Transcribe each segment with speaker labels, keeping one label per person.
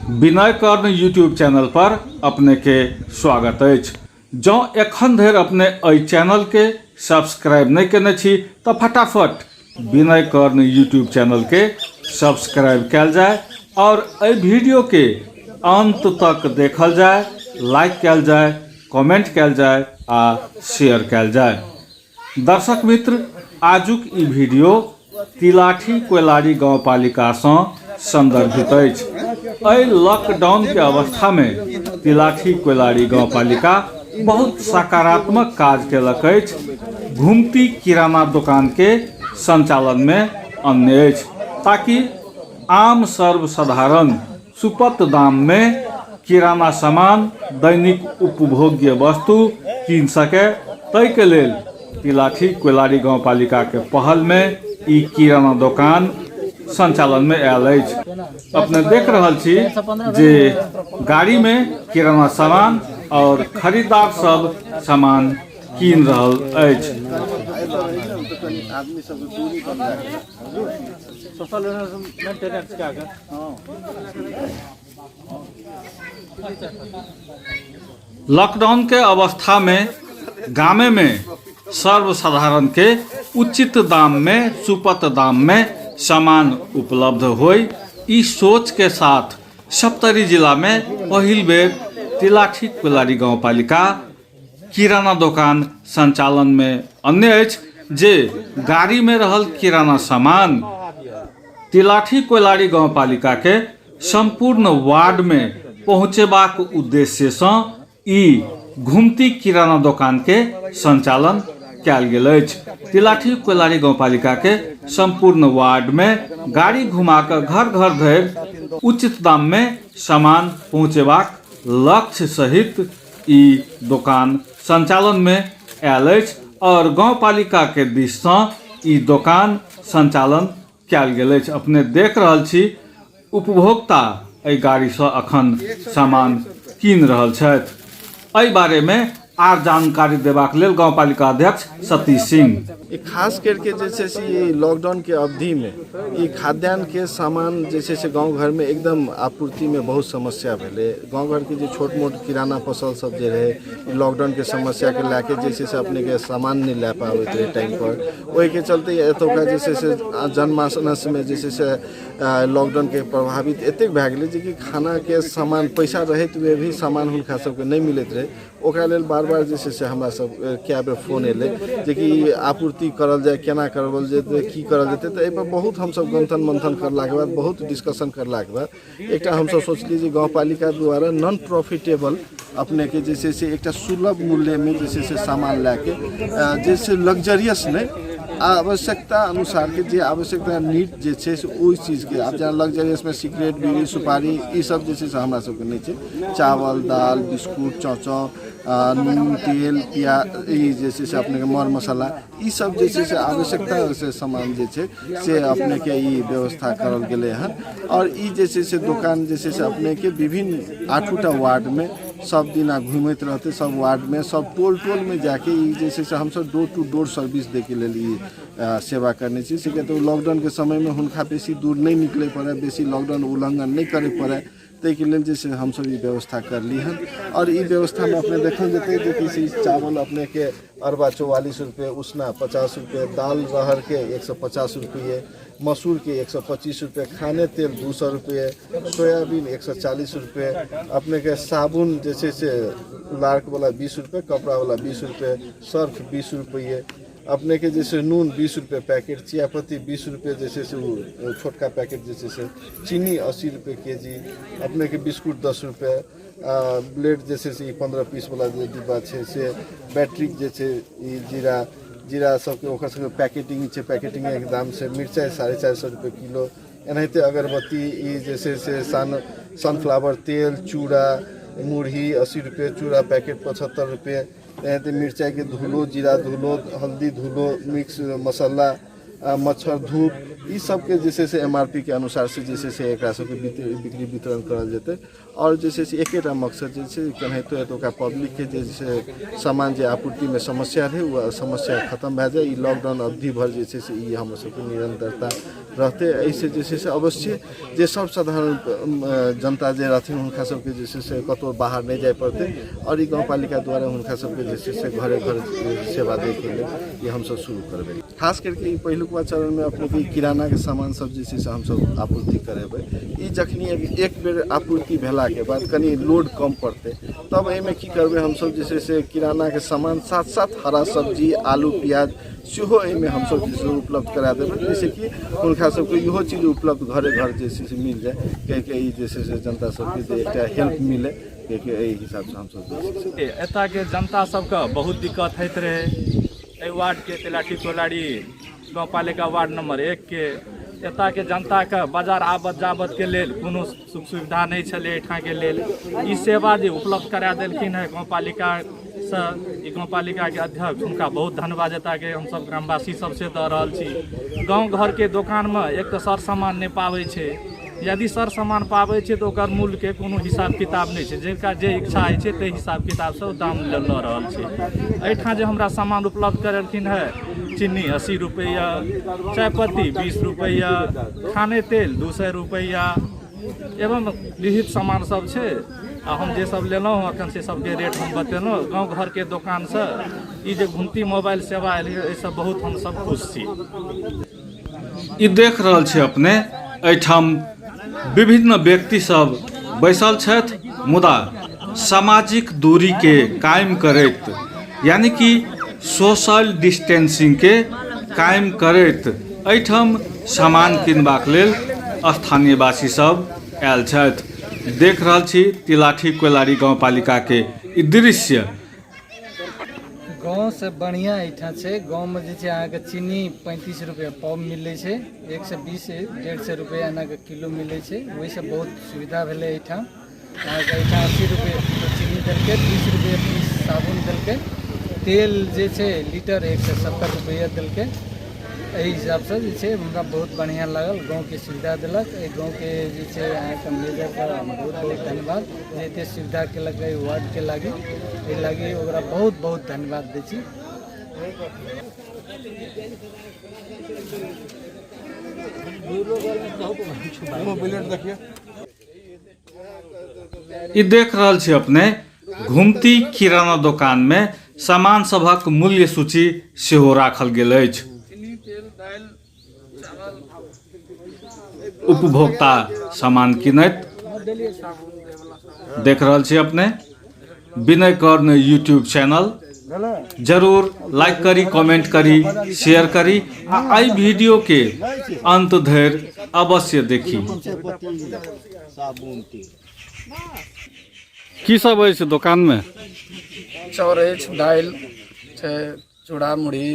Speaker 1: विनय कर्ण YouTube channel पर अपने के स्वागत है। जो एखन धरि अपने एहि चैनल के सब्सक्राइब नहीं केने छी तो फटाफट विनय कर्ण यूट्यूब चैनल के सब्सक्राइब कल जाए और एहि वीडियो के अंत तक देखल जाए, लाइक कल जाए, कमेंट कल जाए आ शेयर कल जाए। दर्शक मित्र, आजुक ई वीडियो तिलाठी कोइलाड़ी गाँवपालिका से संदर्भित अछि। एहि लॉकडाउन के अवस्था में तिलाठी कोइलाड़ी गाँवपालिका बहुत सकारात्मक कार्य केलक अछि। घुमती किराना दुकान के संचालन में अन्य अछि ताकि आम सर्वसाधारण सुपथ दाम में किराना सामान, दैनिक उपभोग्य वस्तु कीन सके। तय के लेल तिलाठी कोइलाड़ी गाँवपालिका के पहल में ई किराना दुकान संचालन में आयल अछि। अपने देख रहल छी जे गाड़ी में किराना सामान और खरीदार सब सामान कीन रहल अछि। लॉकडाउन के अवस्था में गामे में सर्वसाधारण के उचित दाम में, सुपथ दाम में सामान उपलब्ध होय, इस सोच के साथ सप्तरी जिला में पहिल बेर तिलाठी कोइलाड़ी गाँवपालिका किराना दुकान संचालन में अन्य अछि जे गाड़ी में रहल किराना सामान तिलाठी कोइलाड़ी गाँवपालिका के संपूर्ण वार्ड में पहुँचेबाक उद्देश्य से ई घुमती किराना दुकान के संचालन कयल गेल अछि। तिलाठी कोइलाड़ी गाँवपालिका के संपूर्ण वार्ड में गाड़ी घुमाकर घर घर धरि उचित दाम में सामान पहुँचेबाक लक्ष्य सहित ई दुकान संचालन में आयल अछि और गाँवपालिका के दिस से ई दुकान संचालन कयल गेल अछि। अपने देख रहल छी उपभोक्ता एहि गाड़ी से अखन सामान कीन रहल छथि। एहि बारे में आर जानकारी देबाक लेल गाँवपालिका अध्यक्ष सतीश सिंह
Speaker 2: खास करके जैसे से लॉकडाउन के अवधि में ये खाद्यान्न के सामान जैसे से गांव घर में एकदम आपूर्ति में बहुत समस्या भेले। गांव घर के जो छोट मोट किराना फसल सब जे रहे लॉकडाउन के समस्या के लेके जैसे से अपने के सामान नहीं ला पाबे थे टाइम पर, वही के चलते एतुका जैसे से जनमानस में जैसे से लॉकडाउन के प्रभावित एतेक भए गेलै जे कि खाना के सामान पैसा रहत हुए भी सामान हुनका सबके नहीं मिलत रहे। ओकरा लेल बार बार जैसे से हमरा सब क्या बेर फोन एले जे कि आपूर्ति करल जाए, केना करल जेतै, की करल जेतै। तो एहि पर बहुत हम सब गंथन मंथन करला के बाद, बहुत डिस्कशन करला के बाद एकटा हम सब सोचली जे गाँवपालिका द्वारा नॉन प्रॉफिटेबल अपने के जैसे से एकटा सुलभ मूल्य में जैसे से सामान लाके जैसे लग्जरियस नहीं आवश्यकता अनुसार के जे आवश्यकता नीड जे छै से ओहि चीज के आप जेना लग्जरियस में सिगरेट, बीड़ी, सुपारी ई सब जे छै से हमरा सबके नहीं छै। चावल, दाल, बिस्कुट, चौचौ, नून, तेल, प्याज ई जैसे से अपने के मर मसाला ई सब जे छै से आवश्यकता से सामान जे छै से अपने के ई व्यवस्था करल गेले हन। और ई जैसे से दुकान जैसे से अपने के विभिन्न 8टा वार्ड में सब दिना घूमत रहते, सब वार्ड में, सब टोल टोल में जाके ई जैसे से हम सब डोर टू डोर सर्विस दे के लिए सेवा करने चाहिए। तो लॉकडाउन के समय में हुनका बेसी दूर नहीं निकले पड़े, बेसी लॉकडाउन उल्लंघन नहीं करे पड़े, तै के लेल जैसे हम सब ये व्यवस्था कर ली हन। और ई व्यवस्था में अपने देखल जते जे किसी चावल अपने के अरबा 44 रुपये, उसना 50 रुपये, दाल रहर के 150 रुपये, मसूर के 125 रुपये, खाने तेल 200 रुपये, सोयाबीन 140 रुपये, अपने के साबुन जैसे से लार्क वाला 20 रुपये, कपड़ा वाला 20 रुपये, सर्फ 20 रुपये, अपने के जैसे नून 20 रुपये पैकेट, चियापत्ती 20 रुपये जैसे से वो छोटका पैकेट जैसे से, चीनी 80 रुपये केजी, अपने के बिस्कुट 10 रुपये, ब्लेड जैसे से 15 पीस वाला जो डिब्बा है से, बैटरी जैसे जीरा सबके ओकर सबके पैकेटिंग छै, पैकेटिंग के दाम से मिर्चाई 450 रुपये किलो, एनाहिते अगरबत्ती ई जैसे से सनफ्लावर तेल, चूड़ा, मुरही 80 रुपये, चूड़ा पैकेट 75 रुपये, एनाहिते मिर्चाई के धुलो, जीरा धुलो, हल्दी धुलो, मिक्स मसाला मच्छर धूप ई सबके जैसे से MRP के अनुसार से जैसे से एकरा सबके बिक्री वितरण करल जेतै और जैसे से एकेटा मकसद जैसे केनाहितो एतुका पब्लिक के जैसे सामान जे आपूर्ति में समस्या रहे वो समस्या खत्म भए जाए। ई लॉकडाउन अवधि भर जैसे से ई हमर सबके निरंतरता रहते। ऐसे जैसे से अवश्य जे सब साधारण जनता जे रहथिन हुनका सबके जैसे से कतौ बाहर नहीं जाए पड़ते और ई गाँवपालिका द्वारा हुनका सबके जैसे से घरे घर सेवा दै के लेल ये हम सब शुरू करबै। खास करके ई पहिलुकवा चरण में अपने के किराना के सामान सब जैसे से हम सब आपूर्ति करेबै। ई जखनी एक बेर आपूर्ति भेला के बाद कनी लोड कम पड़ते तब एमे की करबै हम सब जैसे से किराना के सामान साथ साथ हरा सब्जी आलू प्याज सेहो एमे हम सब जैसे उपलब्ध करा देबै, जैसे कि हुनका सबके इहो चीज उपलब्ध घरे घर जैसे से मिल जाए के ई जैसे से जनता सबके जे एकटा हेल्प मिले के एहि हिसाब से हम सब
Speaker 3: एतऽ के जनता सबके बहुत दिक्कत होइत रहे। एहि वार्ड के तिलाठी कोलाड़ी गाँव पालिका वार्ड नंबर 1 के एतऽ के जनता के बाजार आबत जाबत के लेल कोनो सुख सुविधा नहीं छलै। एहिठाम के लेल ई सेवा जे उपलब्ध करा देलखिन है गाँव पालिका से, ई गाँव पालिका के अध्यक्ष हुनका बहुत धन्यवाद एतऽ के हम सब ग्रामवासी सबसे दऽ रहल छी। गाँव घर के दोकान में एक तऽ सर सामान नहीं पाबै छै, यदि सर सामान पाबै छै तो ओकर मूल्य के कोनो हिसाब किताब नहीं छै, जेकरा जे इच्छा होइ छै ताहि हिसाब किताब से दाम लऽ रहल छै। एहिठाम जे हमरा सामान उपलब्ध करेलखिन है चीनी 80 रुपैया, चायपत्ती 20 रुपैया, खाने तेल 200 रुपैया एवं विविध सामान सब छै। आ हम जे सब लेलहुँ हँ अखन से सबके रेट हम बतेलहुँ। गाँव घर के दोकान से ई जे घुमती मोबाइल सेवा आयल है एहिसँ बहुत हम सब खुश छी।
Speaker 1: ई देख रहल छी अपने एहिठाम विभिन्न व्यक्ति सब बैसल छथि, मुदा सामाजिक दूरी के कायम करैत यानी कि सोशल डिस्टेंसिंग के कायम करैत एहिठाम सामान किनबाक लेल स्थानीयवासी सब आयल छथि। देख रहल छी तिलाठी कोलाड़ी गाँवपालिका के ई दृश्य।
Speaker 4: गाँव से बढ़िया एहिठाम छै। गाँव में जे छै अहाँके चीनी 35 रुपया पाव मिलै छै, 120 150 रुपया एनाके किलो मिलै छै। ओहिसँ बहुत सुविधा भेलै। एहिठाम अहाँके एहिठाम 80 रुपये किलो चीनी देलकै, 20 रुपये पीस साबुन देलकै, तेल जे छै लीटर 170 रुपया देलकै। एहि हिसाबसँ जे छै हमरा बहुत बढ़िया लागल। गाँवके सुविधा देलक। एहि गाँवके जे छै अहाँके मेजरके बहुत बहुत धन्यवाद जे एतेक सुविधा केलक एहि वार्डके लागि। एहि लागि ओकरा बहुत बहुत धन्यवाद दै छी।
Speaker 1: ई देख रहल छी अपने घुमती किराना दुकान में सामान सभक मूल्य सूची सेहो राखल गेल अछि। उपभोक्ता सामान किनैत देख रहल छी अपने। विनय कर्ण यूट्यूब चैनल जरूर लाइक करी, कमेंट करी, शेयर करी आ एहि वीडियो के अंत धरि अवश्य देखी। की सब अछि दुकान में?
Speaker 5: चाउर अछि, दालि छै, चूड़ा मुढ़ी,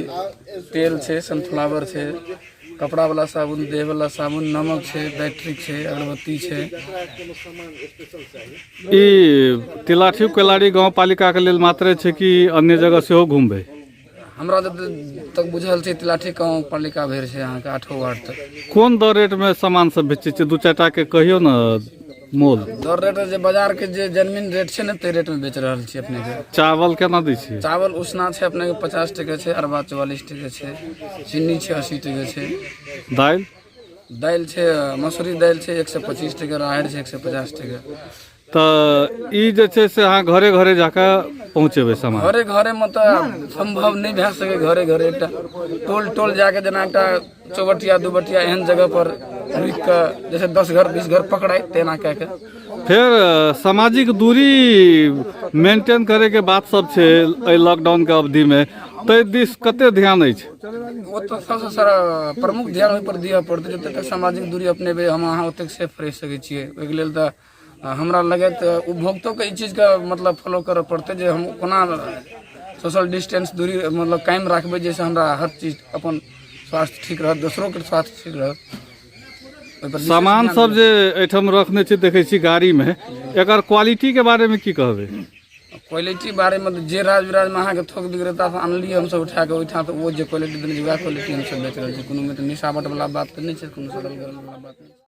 Speaker 5: तेल छै, सनफ्लावर छै, कपड़ा वाला साबुन, देह वाला साबुन, नमक छै, बैटरी छै, अगरबत्ती छै।
Speaker 1: ई तिलाठी कोलाड़ी गाँव पालिका के लेल मात्र छै कि अन्य जगह सेहो घूमबै?
Speaker 5: हमरा तक बुझल छै तिलाठी गाँव पालिका भरि छै अहाँके 8 वार्ड तक।
Speaker 1: कोन दर रेट में सामान सब बेचै छै? 2-4 टा के कहियो न मोल।
Speaker 5: दर रेट जे बाजार के जे जमीन रेट छै ने ते रेट में बेच रहल छी अपने के।
Speaker 1: चावल केना दै छियै?
Speaker 5: चावल उसना छै अपने के 50 टके छै, अरबा 44 टके छै, चीनी छै 80 टके छै।
Speaker 1: दालि?
Speaker 5: दालि छै मसूरी दालि छै 125 टके, राहड़ छै 150 टके।
Speaker 1: तऽ ई जे छै से अहाँ घरे घरे जाके पहुँचेबै सामान?
Speaker 5: घरे घरे में तो संभव नहीं भए सके। घरे घरे एक टोल टोल जाके जेना एक चौबटिया दुबटिया एहन जगह पर रुक के जैसे 10 घर 20 घर पकड़ाए तेना कह के।
Speaker 1: फिर सामाजिक दूरी मेंटेन करे के बात सब छै एहि लॉकडाउन के अवधि में, ताहि दिस कते ध्यान अछि?
Speaker 5: वो तो सबसे सारा प्रमुख ध्यान ओहि पर दिअ पड़तै। जते तक सामाजिक दूरी अपनेबे हम अहाँ ओतेक सेफ रहि सकै छियै। ओहिके लेल तऽ हमरा लगे तऽ उपभोक्तो के ई चीज के मतलब फॉलो करऽ पड़तै जे हम कोना सोशल डिस्टेंस दूरी मतलब कायम रखबै, जैसे हमरा हर चीज अपन स्वास्थ्य ठीक रहत, दोसरों के स्वास्थ्य ठीक रहत।
Speaker 1: सामान सब जे एहिठाम रखने छी देखे छी गाड़ी में, एकर क्वालिटी के बारे में की कहबै?
Speaker 5: क्वालिटी बारे में जे राज विराज में अहाँ के थोक विक्रेता से आनलिए हम सब उठा के ओइठाम तो वो जे क्वालिटी देने वह क्वालिटी हम सब बेच रहल छी। कोनो में तो मिसावट वाला बात तो नहीं है, कोनो सड़ल गलल वाला बात नहीं।